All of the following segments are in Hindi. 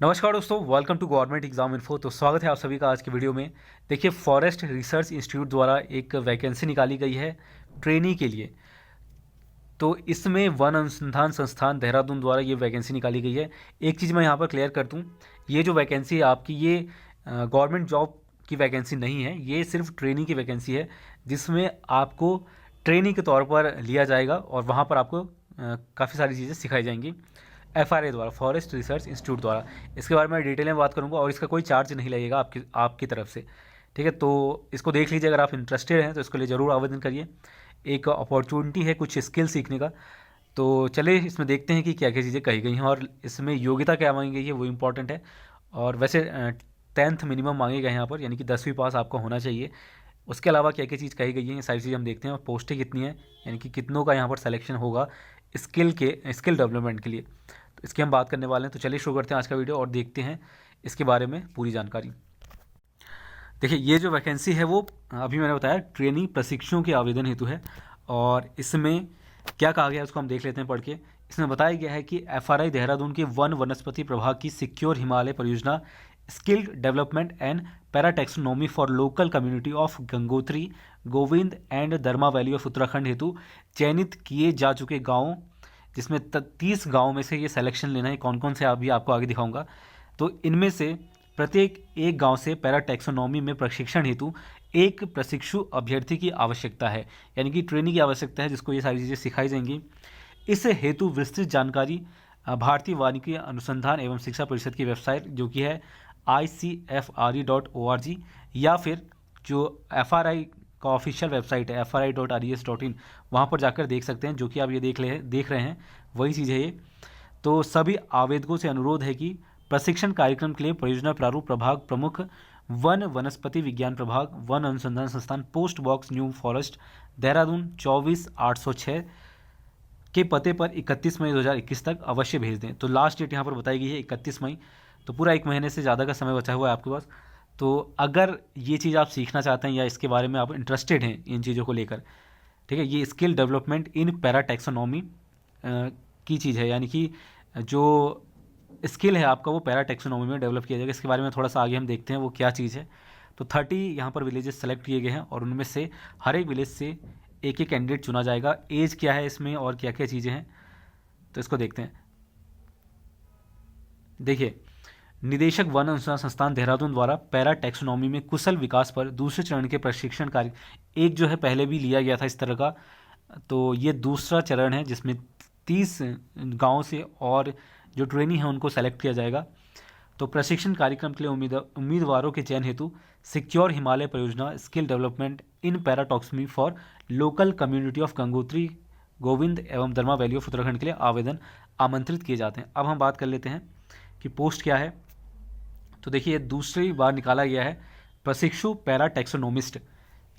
नमस्कार दोस्तों, welcome to government exam info. तो स्वागत है आप सभी का आज की वीडियो में। देखिए, फॉरेस्ट रिसर्च इंस्टीट्यूट द्वारा एक वैकेंसी निकाली गई है ट्रेनी के लिए। तो इसमें वन अनुसंधान संस्थान देहरादून द्वारा ये वैकेंसी निकाली गई है। एक चीज़ मैं यहाँ पर क्लियर कर दूँ, ये जो वैकेंसी है आपकी, ये गवर्नमेंट जॉब की वैकेंसी नहीं है, ये सिर्फ ट्रेनी की वैकेंसी है, जिसमें आपको ट्रेनी के तौर पर लिया जाएगा और वहाँ पर आपको काफ़ी सारी चीज़ें सिखाई जाएंगी एफआरआई द्वारा, फॉरेस्ट रिसर्च इंस्टीट्यूट द्वारा। इसके बारे में डिटेल में बात करूंगा और इसका कोई चार्ज नहीं लगेगा आपकी तरफ से। ठीक है, तो इसको देख लीजिए। अगर आप इंटरेस्टेड हैं तो इसके लिए ज़रूर आवेदन करिए। एक अपॉर्चुनिटी है कुछ स्किल सीखने का। तो चलिए इसमें देखते हैं कि क्या क्या चीज़ें कही गई हैं और इसमें योग्यता क्या मांगी गई है, वो इम्पॉर्टेंट है। और वैसे 10th मिनिमम मांगे गए हैं यहाँ पर, यानी कि 10वीं पास आपका होना चाहिए। उसके अलावा क्या क्या चीज़ कही गई है, ये सारी चीज़ें हम देखते हैं। और पोस्टें कितनी हैं, यानी कि कितनों का यहाँ पर सिलेक्शन होगा स्किल डेवलपमेंट के लिए, तो इसकी हम बात करने वाले हैं। तो चलिए शुरू करते हैं आज का वीडियो और देखते हैं इसके बारे में पूरी जानकारी। देखिए, ये जो वैकेंसी है वो अभी मैंने बताया ट्रेनिंग प्रशिक्षुओं के आवेदन हेतु है। और इसमें क्या कहा गया है उसको हम देख लेते हैं पढ़ के। इसमें बताया गया है कि एफआरआई देहरादून के वन वनस्पति प्रभाग की सिक्योर हिमालय परियोजना skill development and parataxonomy for local community of Gangotri, Govind and Darma valley of Uttarakhand हेतु चयनित किए जा चुके गाँव, जिसमें 30 गाँव में से ये सिलेक्शन लेना है। कौन कौन से अभी आपको आगे दिखाऊंगा। तो इनमें से प्रत्येक एक गांव से पैराटैक्सोनॉमी में प्रशिक्षण हेतु एक प्रशिक्षु अभ्यर्थी की आवश्यकता है, यानी कि ट्रेनिंग की आवश्यकता है, जिसको ये सारी चीज़ें सिखाई जाएंगी। इस हेतु विस्तृत जानकारी भारतीय वानिकी अनुसंधान एवं शिक्षा परिषद की वेबसाइट, जो कि है icfre.org, या फिर जो FRI का ऑफिशियल वेबसाइट है fri.res.in, वहाँ पर जाकर देख सकते हैं। जो कि आप ये देख रहे हैं वही चीज़ है ये। तो सभी आवेदकों से अनुरोध है कि प्रशिक्षण कार्यक्रम के लिए परियोजना प्रारूप प्रभाग प्रमुख, वन वनस्पति विज्ञान प्रभाग, वन अनुसंधान संस्थान, post box new forest, Dehradun 24,806 के पते पर 31 मई 2021 तक अवश्य भेज दें। तो लास्ट डेट यहाँ पर बताई गई है 31 मई। तो पूरा एक महीने से ज़्यादा का समय बचा हुआ है आपके पास। तो अगर ये चीज़ आप सीखना चाहते हैं या इसके बारे में आप इंटरेस्टेड हैं इन चीज़ों को लेकर, ठीक है, ये स्किल डेवलपमेंट इन पैराटैक्सोनॉमी की चीज़ है, यानी कि जो स्किल है आपका वो पैराटैक्सोनॉमी में डेवलप किया जाएगा। इसके बारे में थोड़ा सा आगे हम देखते हैं वो क्या चीज़ है। तो 30 यहाँ पर विलेजेस सेलेक्ट किए गए हैं और उनमें से हर एक विलेज से एक एक कैंडिडेट चुना जाएगा। एज क्या है इसमें और क्या क्या चीज़ें हैं, तो इसको देखते हैं। देखिए, निदेशक वन अनुसंधान संस्थान देहरादून द्वारा पैरा टैक्सोनॉमी में कुशल विकास पर दूसरे चरण के प्रशिक्षण कार्य, एक जो है पहले भी लिया गया था इस तरह का, तो ये दूसरा चरण है जिसमें 30 गाँव से और जो ट्रेनी है उनको सेलेक्ट किया जाएगा। तो प्रशिक्षण कार्यक्रम के लिए उम्मीदवारों के चयन हेतु सिक्योर हिमालय परियोजना skill development in parataxonomy for local community of Gangotri, Govind एवं दरमा वैली ऑफ उत्तराखंड के लिए आवेदन आमंत्रित किए जाते हैं। अब हम बात कर लेते हैं कि पोस्ट क्या है। तो देखिए, दूसरी बार निकाला गया है प्रशिक्षु पैराटैक्सोनोमिस्ट,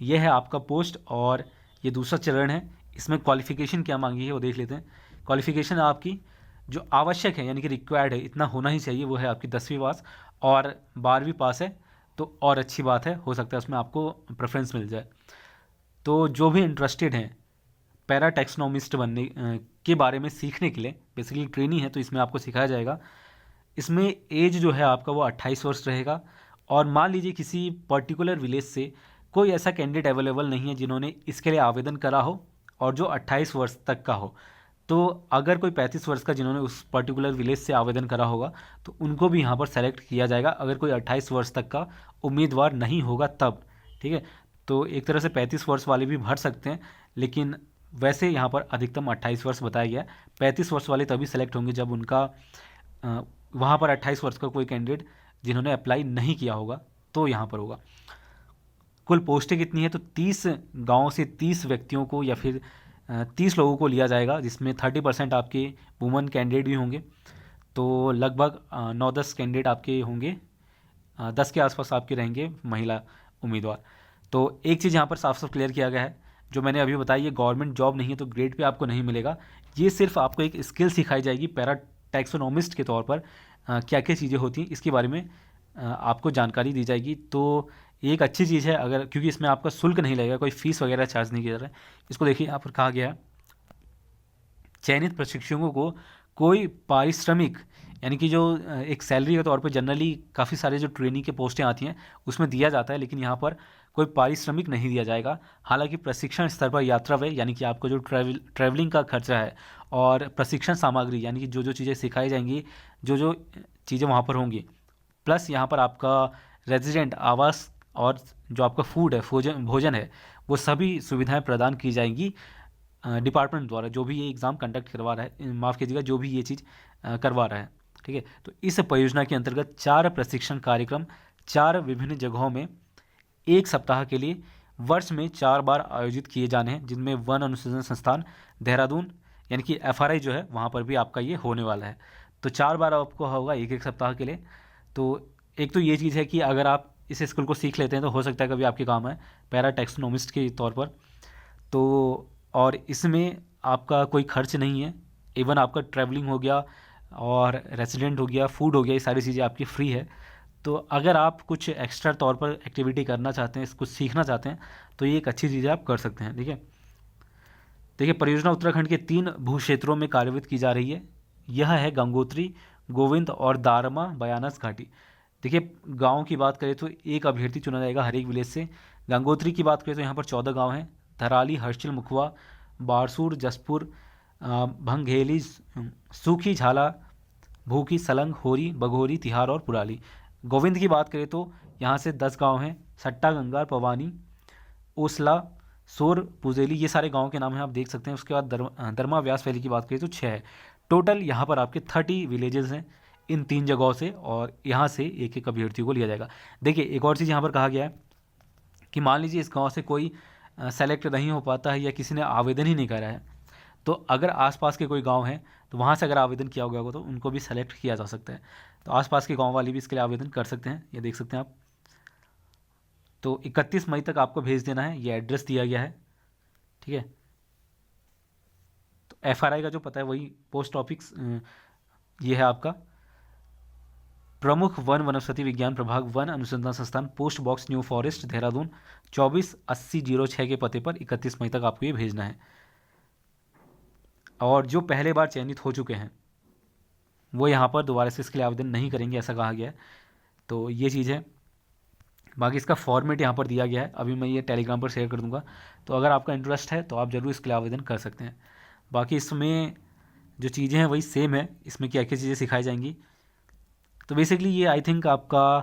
यह है आपका पोस्ट और ये दूसरा चरण है। इसमें क्वालिफिकेशन क्या मांगी है वो देख लेते हैं। क्वालिफिकेशन आपकी जो आवश्यक है, यानी कि रिक्वायर्ड है, इतना होना ही चाहिए, वो है आपकी 10वीं पास और 12वीं पास है तो और अच्छी बात है, हो सकता है उसमें आपको प्रेफरेंस मिल जाए। तो जो भी इंटरेस्टेड हैं पैराटैक्सोनोमिस्ट बनने के बारे में सीखने के लिए, बेसिकली ट्रेनिंग है तो इसमें आपको सिखाया जाएगा। इसमें एज जो है आपका वो 28 वर्ष रहेगा। और मान लीजिए किसी पर्टिकुलर विलेज से कोई ऐसा कैंडिडेट अवेलेबल नहीं है जिन्होंने इसके लिए आवेदन करा हो और जो 28 वर्ष तक का हो, तो अगर कोई 35 वर्ष का जिन्होंने उस पर्टिकुलर विलेज से आवेदन करा होगा तो उनको भी यहाँ पर सेलेक्ट किया जाएगा, अगर कोई 28 वर्ष तक का उम्मीदवार नहीं होगा तब। ठीक है, तो एक तरह से 35 वर्ष वाले भी भर सकते हैं, लेकिन वैसे यहाँ पर अधिकतम 28 वर्ष बताया गया है। 35 वर्ष वाले तभी सेलेक्ट होंगे जब उनका वहाँ पर 28 वर्ष का कोई कैंडिडेट जिन्होंने अप्लाई नहीं किया होगा तो यहाँ पर होगा। कुल पोस्टें कितनी है, तो 30 गाँव से 30 व्यक्तियों को या फिर 30 लोगों को लिया जाएगा, जिसमें 30% आपके वुमन कैंडिडेट भी होंगे। तो लगभग 9-10 कैंडिडेट आपके होंगे, 10 के आसपास आपके रहेंगे महिला उम्मीदवार। तो एक चीज़ यहाँ पर साफ साफ क्लियर किया गया है, जो मैंने अभी बताई, ये गवर्नमेंट जॉब नहीं है तो ग्रेड पे आपको नहीं मिलेगा। ये सिर्फ आपको एक स्किल सिखाई जाएगी पैरा टैक्सोनॉमिस्ट के तौर पर क्या क्या चीज़ें होती हैं इसके बारे में आपको जानकारी दी जाएगी। तो ये एक अच्छी चीज़ है, अगर क्योंकि इसमें आपका शुल्क नहीं लगेगा, कोई फीस वगैरह चार्ज नहीं किया जा रहा है। इसको देखिए, यहाँ पर कहा गया है चयनित प्रशिक्षकों को कोई पारिश्रमिक यानी कि जो एक सैलरी के तौर पे जनरली काफ़ी सारे जो ट्रेनिंग के पोस्टें आती हैं उसमें दिया जाता है, लेकिन यहाँ पर कोई पारिश्रमिक नहीं दिया जाएगा। हालांकि प्रशिक्षण स्तर पर यात्रा व्यय यानी कि आपको जो ट्रैवलिंग का खर्चा है और प्रशिक्षण सामग्री यानी कि जो जो चीज़ें सिखाई जाएंगी, जो जो चीज़ें वहाँ पर होंगी, प्लस यहाँ पर आपका रेजिडेंट आवास और जो आपका फूड है, भोजन है, वो सभी सुविधाएं प्रदान की जाएंगी डिपार्टमेंट द्वारा, जो भी ये एग्ज़ाम कंडक्ट करवा रहा है, माफ़ कीजिएगा, जो भी ये चीज़ करवा रहा है। ठीक है, तो इस परियोजना के अंतर्गत 4 प्रशिक्षण कार्यक्रम 4 विभिन्न जगहों में 1 सप्ताह के लिए वर्ष में 4 बार आयोजित किए जाने हैं, जिनमें वन अनुसंधान संस्थान देहरादून यानी कि FRI जो है वहाँ पर भी आपका ये होने वाला है। तो 4 बार आपको होगा 1-1 सप्ताह के लिए। तो एक तो ये चीज़ है कि अगर आप इस स्किल को सीख लेते हैं तो हो सकता है कभी आपके काम है पैरा टैक्सोनॉमिस्ट के तौर पर। तो और इसमें आपका कोई खर्च नहीं है, इवन आपका ट्रैवलिंग हो गया और रेसिडेंट हो गया, फूड हो गया, ये सारी चीज़ें आपकी फ्री है। तो अगर आप कुछ एक्स्ट्रा तौर पर एक्टिविटी करना चाहते हैं, कुछ सीखना चाहते हैं, तो ये एक अच्छी चीज़ है, आप कर सकते हैं। ठीक है, देखिए परियोजना उत्तराखंड के 3 भू क्षेत्रों में कार्यान्वित की जा रही है। यह है गंगोत्री, गोविंद और दारमा बयानस घाटी। देखिए गाँव की बात करें तो एक अभ्यर्थी चुना जाएगा हर एक विलेज से। गंगोत्री की बात करें तो यहाँ पर 14 गाँव हैं, धराली, हर्षिल, मुखवा, बारसूर, जसपुर, भंगेली, सूखी, झाला, भूखी, सलंग, होरी, बघोरी, तिहार और पुराली। गोविंद की बात करें तो यहाँ से 10 गांव हैं, सट्टा, गंगार, पवानी, ओसला, सोर, पुजेली, ये सारे गांव के नाम हैं, आप देख सकते हैं। उसके बाद दरमा व्यास वैली की बात करें तो 6 है। टोटल यहाँ पर आपके 30 विलेजेस हैं इन 3 जगहों से, और यहाँ से एक एक अभ्यर्थियों को लिया जाएगा। देखिए एक और चीज़ यहाँ पर कहा गया है कि मान लीजिए इस गाँव से कोई सेलेक्ट नहीं हो पाता है या किसी ने आवेदन ही नहीं करा है, तो अगर आसपास के कोई गांव हैं तो वहाँ से अगर आवेदन किया गया होगा तो उनको भी सेलेक्ट किया जा सकता है। तो आसपास के गांव वाले भी इसके लिए आवेदन कर सकते हैं, ये देख सकते हैं आप। तो 31 मई तक आपको भेज देना है, ये एड्रेस दिया गया है। ठीक है, तो FRI का जो पता है वही पोस्ट ऑफिस ये है आपका प्रमुख वन वनस्पति विज्ञान प्रभाग, वन अनुसंधान संस्थान, post box, new forest, Dehradun 248006 के पते पर 31 मई तक आपको ये भेजना है। और जो पहले बार चयनित हो चुके हैं वो यहाँ पर दोबारा से इसके लिए आवेदन नहीं करेंगे, ऐसा कहा गया है। तो ये चीज़ है। बाकी इसका फॉर्मेट यहाँ पर दिया गया है, अभी मैं ये टेलीग्राम पर शेयर कर दूंगा। तो अगर आपका इंटरेस्ट है तो आप ज़रूर इसके लिए आवेदन कर सकते हैं। बाकी इसमें जो चीज़ें हैं वही सेम है, इसमें क्या क्या चीज़ें सिखाई जाएंगी। तो बेसिकली ये आई थिंक आपका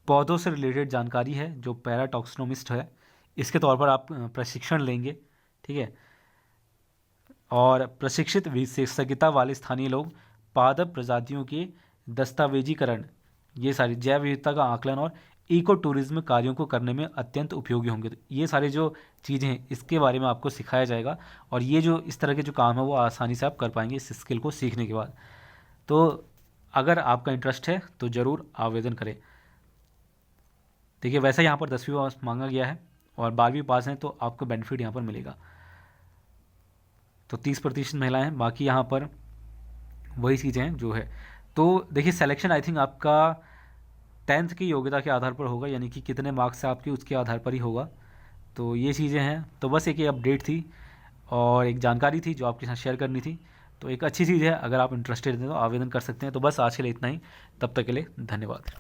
पौधों से रिलेटेड जानकारी है, जो पैरा टॉक्सोनोमिस्ट है इसके तौर पर आप प्रशिक्षण लेंगे। ठीक है, और प्रशिक्षित विशेषज्ञता वाले स्थानीय लोग पादप प्रजातियों के दस्तावेजीकरण, ये सारी जैव विविधता का आकलन और इको टूरिज्म कार्यों को करने में अत्यंत उपयोगी होंगे। तो ये सारे जो चीज़ें हैं इसके बारे में आपको सिखाया जाएगा, और ये जो इस तरह के जो काम है वो आसानी से आप कर पाएंगे इस स्किल को सीखने के बाद। तो अगर आपका इंटरेस्ट है तो ज़रूर आवेदन करें। देखिए वैसे यहाँ पर 10वीं पास मांगा गया है और 12वीं पास हैं तो आपको बेनिफिट यहाँ पर मिलेगा। तो 30% महिलाएं हैं, बाकी यहाँ पर वही चीज़ें हैं जो है। तो देखिए सिलेक्शन आई थिंक आपका 10th की योग्यता के आधार पर होगा, यानी कि कितने मार्क्स है आपके उसके आधार पर ही होगा। तो ये चीज़ें हैं। तो बस एक ये अपडेट थी और एक जानकारी थी जो आपके साथ शेयर करनी थी। तो एक अच्छी चीज़ है, अगर आप इंटरेस्टेड हैं तो आवेदन कर सकते हैं। तो बस आज के लिए इतना ही, तब तक के लिए धन्यवाद।